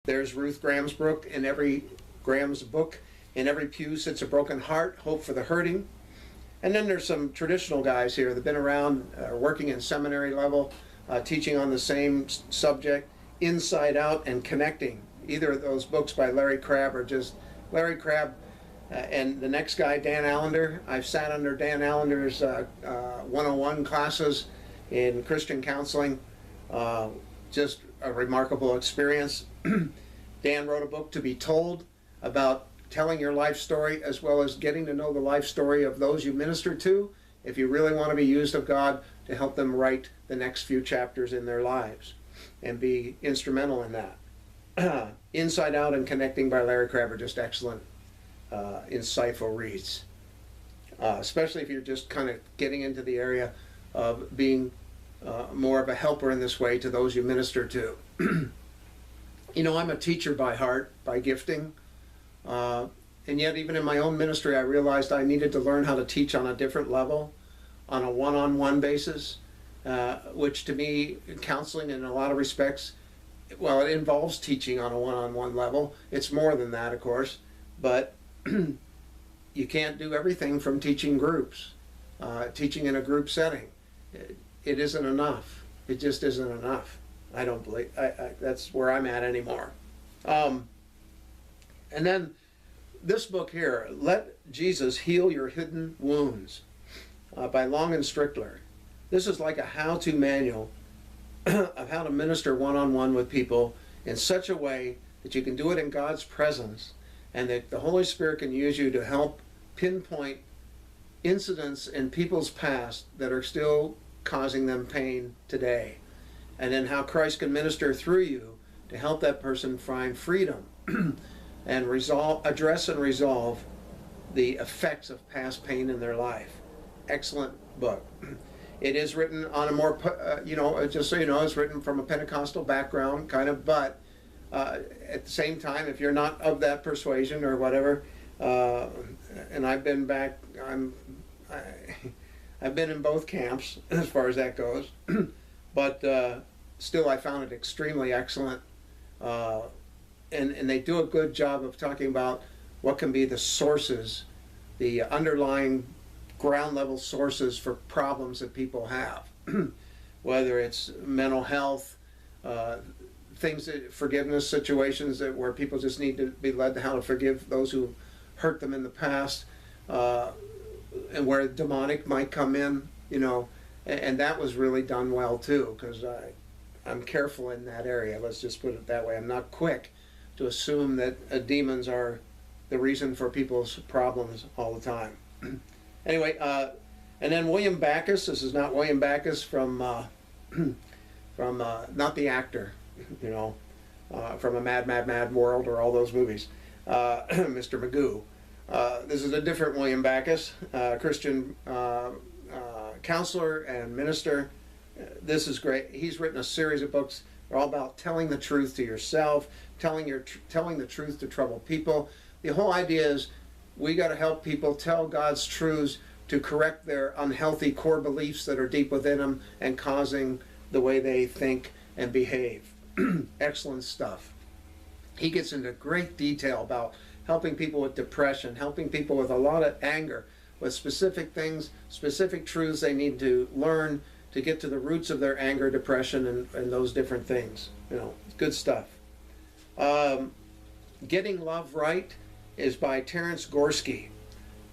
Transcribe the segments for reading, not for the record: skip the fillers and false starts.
There's Ruth Graham's book. In every book, in every pew sits a broken heart, hope for the hurting. And then there's some traditional guys here that have been around, working in seminary level, teaching on the same subject, Inside Out and Connecting. Either of those books by Larry Crabb or just Larry Crabb. And the next guy, Dan Allender. I've sat under Dan Allender's 101 classes in Christian counseling. Just a remarkable experience. Dan wrote a book, To Be Told, about telling your life story as well as getting to know the life story of those you minister to, if you really want to be used of God to help them write the next few chapters in their lives and be instrumental in that. Inside Out and Connecting by Larry Crabb are just excellent, insightful reads, especially if you're just kind of getting into the area of being more of a helper in this way to those you minister to. You know, I'm a teacher by heart, by gifting. And yet even in my own ministry I realized I needed to learn how to teach on a different level, on a one-on-one basis, which to me, counseling in a lot of respects, well, it involves teaching on a one-on-one level. It's more than that, of course, but you can't do everything from teaching groups, teaching in a group setting. It isn't enough. It just isn't enough. I don't believe, that's where I'm at anymore. And then this book here, Let Jesus Heal Your Hidden Wounds, by Long and Strickler. This is like a how-to manual of how to minister one-on-one with people in such a way that you can do it in God's presence and that the Holy Spirit can use you to help pinpoint incidents in people's past that are still causing them pain today. And then how Christ can minister through you to help that person find freedom and address and resolve the effects of past pain in their life. Excellent book. It is written on a more, just so you know, it's written from a Pentecostal background, kind of, but at the same time, if you're not of that persuasion or whatever, and I've been back, I've been in both camps as far as that goes, but still I found it extremely excellent. And they do a good job of talking about what can be the sources, the underlying ground level sources for problems that people have, whether it's mental health, things that, forgiveness situations where people just need to be led to how to forgive those who hurt them in the past, and where demonic might come in, you know, and that was really done well too, because I'm careful in that area. Let's just put it that way. I'm not quick to assume that demons are the reason for people's problems all the time. Anyway, and then William Backus. This is not William Backus from not the actor, you know, from A Mad, Mad, Mad World or all those movies, Mr. Magoo. This is a different William Backus, Christian counselor and minister. This is great. He's written a series of books. They're all about telling the truth to yourself, telling the truth to troubled people. The whole idea is we got to help people tell God's truths to correct their unhealthy core beliefs that are deep within them and causing the way they think and behave. Excellent stuff. He gets into great detail about helping people with depression, helping people with a lot of anger, with specific things, specific truths they need to learn to get to the roots of their anger, depression, and those different things. You know, good stuff. Getting Love Right is by Terence Gorski.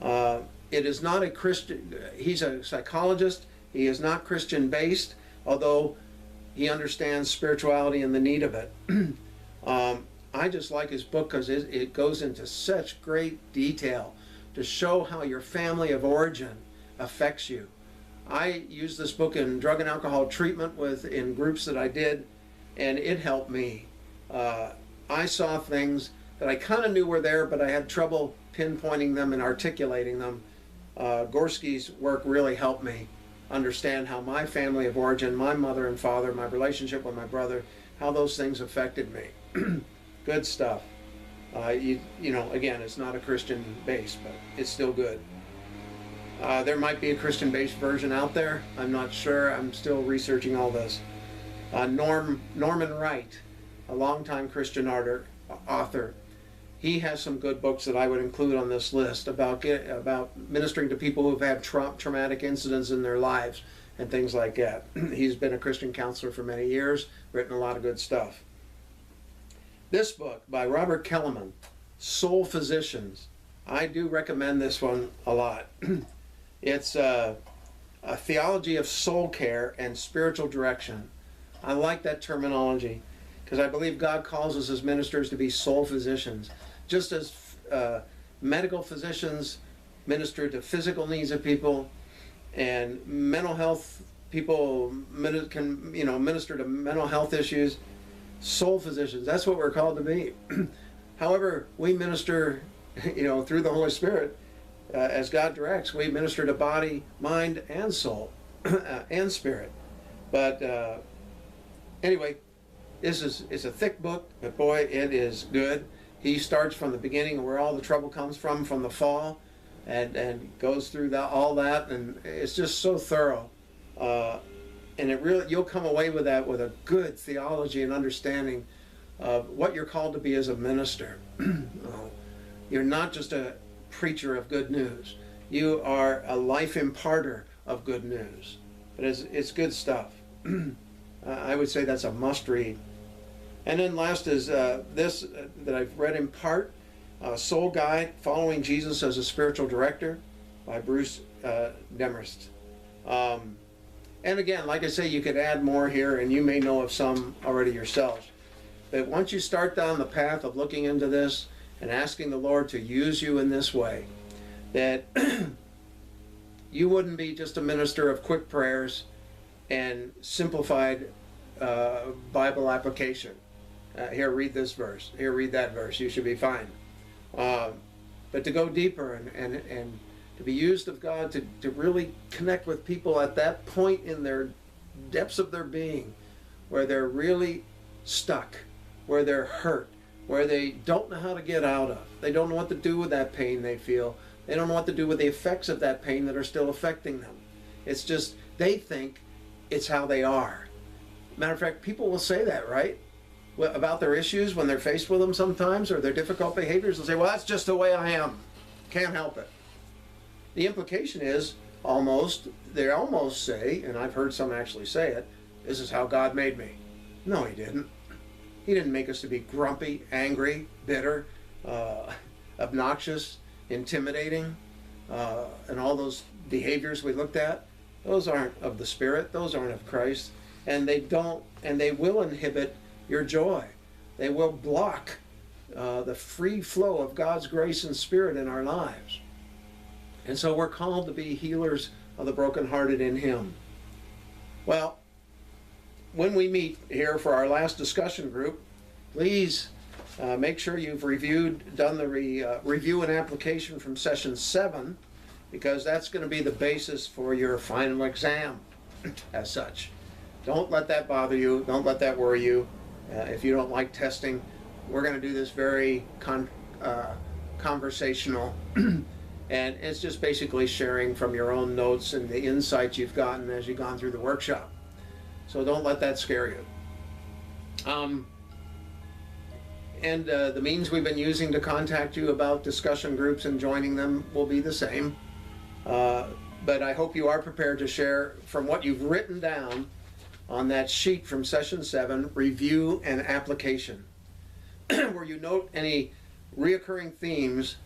It is not a Christian, he's a psychologist, he is not Christian based, although he understands spirituality and the need of it. I just like his book because it goes into such great detail to show how your family of origin affects you. I used this book in drug and alcohol treatment in groups that I did, and it helped me. I saw things that I kind of knew were there, but I had trouble pinpointing them and articulating them. Gorski's work really helped me understand how my family of origin, my mother and father, my relationship with my brother, how those things affected me. Good stuff. You know, again, it's not a Christian base, but it's still good. There might be a Christian-based version out there. I'm not sure. I'm still researching all this. Norman Wright a longtime Christian author. He has some good books that I would include on this list about ministering to people who've had traumatic incidents in their lives and things like that. He's been a Christian counselor for many years, written a lot of good stuff. This book by Robert Kellerman, Soul Physicians, I do recommend this one a lot. It's a theology of soul care and spiritual direction. I like that terminology because I believe God calls us as ministers to be soul physicians. Just as medical physicians minister to physical needs of people, and mental health people can minister to mental health issues, soul physicians, that's what we're called to be. However, we minister, through the Holy Spirit, as God directs. We minister to body, mind, and soul, and spirit. But anyway, it's a thick book, but boy, it is good. He starts from the beginning where all the trouble comes from the fall, and goes through all that, and it's just so thorough. And you'll come away with that with a good theology and understanding of what you're called to be as a minister. You're not just a preacher of good news. You are a life imparter of good news. But it's good stuff. I would say that's a must read. And then last is this that I've read in part, Soul Guide, Following Jesus as a Spiritual Director by Bruce Demarest. And again, like I say, you could add more here, and you may know of some already yourselves. But once you start down the path of looking into this and asking the Lord to use you in this way, that you wouldn't be just a minister of quick prayers and simplified Bible application. Here, read this verse. Here, read that verse. You should be fine. But to go deeper and to be used of God to really connect with people at that point in their depths of their being, where they're really stuck, where they're hurt, where they don't know how to get out of. They don't know what to do with that pain they feel. They don't know what to do with the effects of that pain that are still affecting them. It's just, they think it's how they are. Matter of fact, people will say that, right? About their issues when they're faced with them sometimes, or their difficult behaviors. They'll say, well, that's just the way I am. Can't help it. The implication is, they almost say, and I've heard some actually say it, this is how God made me. No, He didn't. He didn't make us to be grumpy, angry, bitter, obnoxious, intimidating, and all those behaviors we looked at. Those aren't of the Spirit. Those aren't of Christ. And they will inhibit your joy. They will block the free flow of God's grace and Spirit in our lives. And so we're called to be healers of the brokenhearted in Him. Well, when we meet here for our last discussion group, please make sure you've done the review and application from session 7, because that's going to be the basis for your final exam as such. Don't let that bother you. Don't let that worry you. If you don't like testing, we're going to do this very conversational. And it's just basically sharing from your own notes and the insights you've gotten as you've gone through the workshop. So don't let that scare you. And the means we've been using to contact you about discussion groups and joining them will be the same. But I hope you are prepared to share from what you've written down on that sheet from session 7, review and application, where you note any reoccurring themes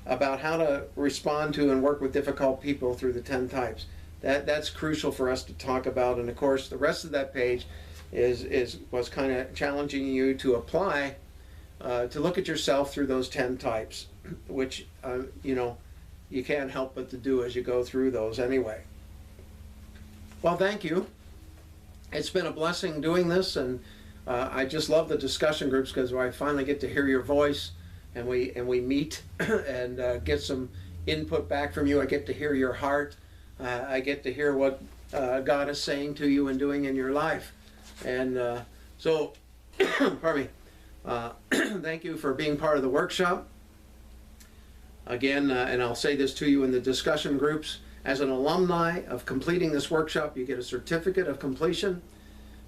about how to respond to and work with difficult people through the 10 types. That's crucial for us to talk about. And of course, the rest of that page was kind of challenging you to apply, to look at yourself through those 10 types, which you can't help but to do as you go through those anyway. Well, thank you. It's been a blessing doing this, and I just love the discussion groups because I finally get to hear your voice, and we meet and get some input back from you. I get to hear your heart. I get to hear what God is saying to you and doing in your life. And so, pardon me, thank you for being part of the workshop. Again, and I'll say this to you in the discussion groups, as an alumni of completing this workshop, you get a certificate of completion,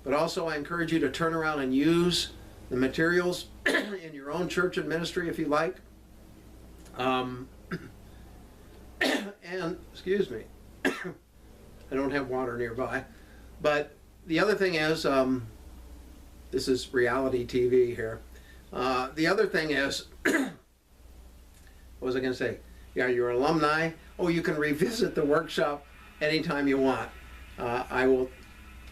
but also I encourage you to turn around and use the materials in your own church and ministry if you like. And, excuse me, I don't have water nearby. But the other thing is, this is reality TV here. The other thing is, what was I going to say? Yeah, your alumni, oh, you can revisit the workshop anytime you want. I will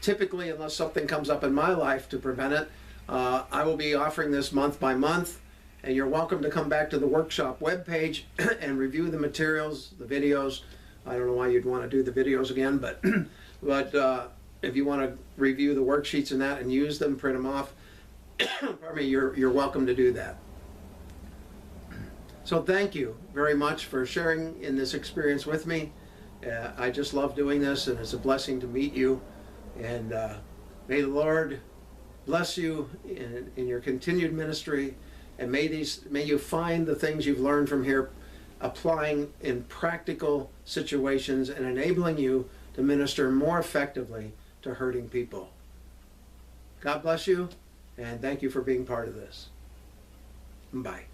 typically, unless something comes up in my life to prevent it, I will be offering this month by month, and you're welcome to come back to the workshop webpage and review the materials, the videos. I don't know why you'd want to do the videos again, but if you want to review the worksheets and that and use them, print them off, pardon me, you're welcome to do that. So thank you very much for sharing in this experience with me. I just love doing this, and it's a blessing to meet you. And may the Lord bless you in your continued ministry, and may you find the things you've learned from here applying in practical situations and enabling you to minister more effectively to hurting people. God bless you, and thank you for being part of this. Bye.